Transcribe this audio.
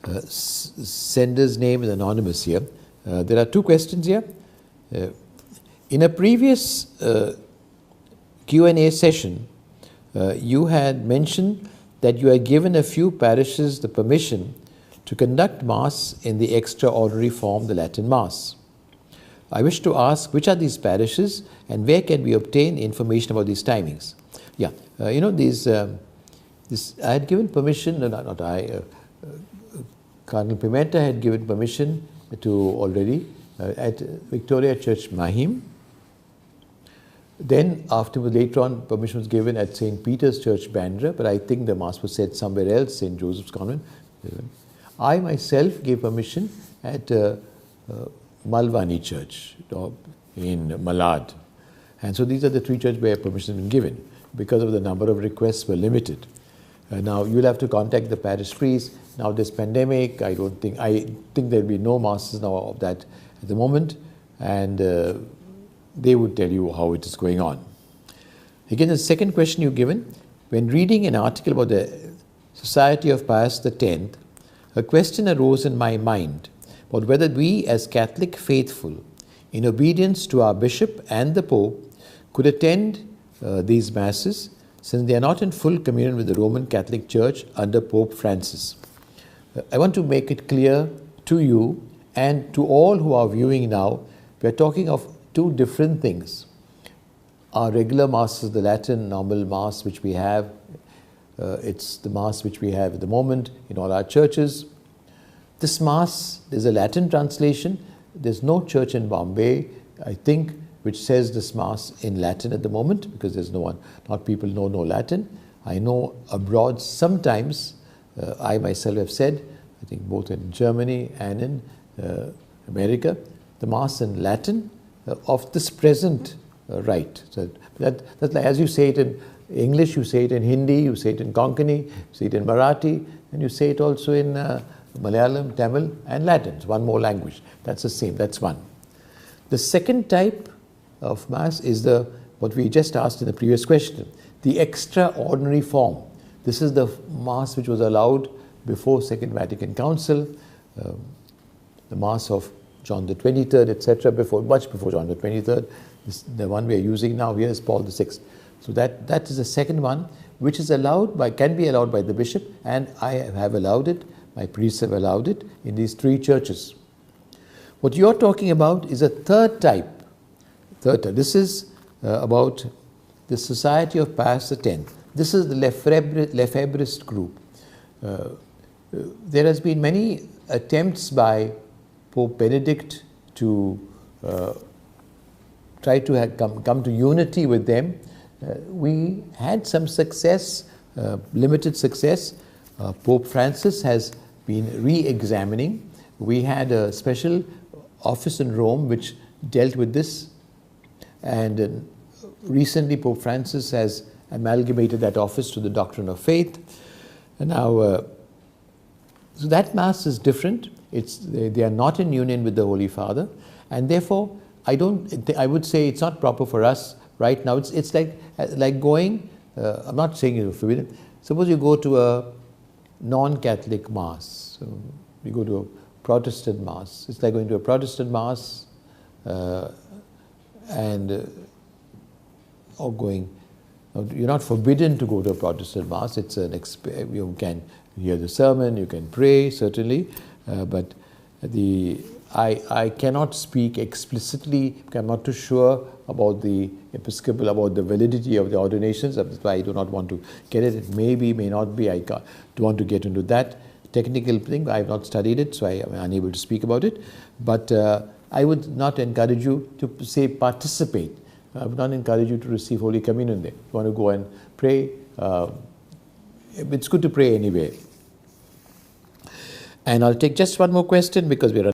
sender's name is anonymous here. There are two questions here. In a previous Q&A session, you had mentioned that you had given a few parishes the permission to conduct Mass in the extraordinary form, the Latin Mass. I wish to ask, which are these parishes and where can we obtain information about these timings? Yeah, I had given permission, not I, Cardinal Pimenta had given permission to already at Victoria Church Mahim. Then afterwards, later on, permission was given at St. Peter's Church Bandra, but I think the Mass was said somewhere else, St. Joseph's Convent. I myself gave permission at Malwani Church in Malad. And so these are the three churches where permission has been given because of the number of requests were limited. Now you'll have to contact the parish priest. Now this pandemic, I think there'll be no masses now of that at the moment, and they would tell you how it is going on. Again, the second question you've given, when reading an article about the Society of Pius X, a question arose in my mind about whether we as Catholic faithful, in obedience to our bishop and the Pope, could attend these masses, since they are not in full communion with the Roman Catholic Church under Pope Francis. I want to make it clear to you and to all who are viewing now, we are talking of two different things. Our regular Mass is the Latin normal Mass which we have. It's the Mass which we have at the moment in all our churches. This Mass is a Latin translation. There's no church in Bombay, I think, which says this Mass in Latin at the moment, because there's no one, not people know no Latin. I know abroad sometimes, I myself have said, I think both in Germany and in America, the Mass in Latin of this present rite. So that's like, as you say it in English, you say it in Hindi, you say it in Konkani, you say it in Marathi, and you say it also in Malayalam, Tamil, and Latin. It's one more language. That's the same. That's one. The second type of Mass is what we just asked in the previous question, the extraordinary form. This is the Mass which was allowed before Second Vatican Council, the Mass of John the 23rd, etc., much before John the 23rd. The one we are using now here is Paul the 6th. So that is the second one, which is can be allowed by the bishop, and I have allowed it, my priests have allowed it in these three churches. What you're talking about is a third type. This is about the Society of Pius X. This is the Lefebvrist group. There has been many attempts by Pope Benedict to try to come to unity with them. We had some success, limited success. Pope Francis has been re-examining. We had a special office in Rome which dealt with this, and recently Pope Francis has amalgamated that office to the Doctrine of Faith. And now, so that Mass is different. They are not in union with the Holy Father, and therefore I would say it's not proper for us right now. It's like going. I'm not saying it's forbidden. Suppose you go to a non-Catholic Mass. So you go to a Protestant Mass. It's like going to a Protestant Mass or going. You're not forbidden to go to a Protestant Mass. It's you can hear the sermon, you can pray, certainly, but I cannot speak explicitly. I'm not too sure about the Episcopal, about the validity of the ordinations. That's why I do not want to get it. It may be, may not be. I don't want to get into that technical thing. I have not studied it, so I am unable to speak about it. But I would not encourage you to say participate. I would not encourage you to receive Holy Communion there. If you want to go and pray, it's good to pray anyway. And I'll take just one more question because we're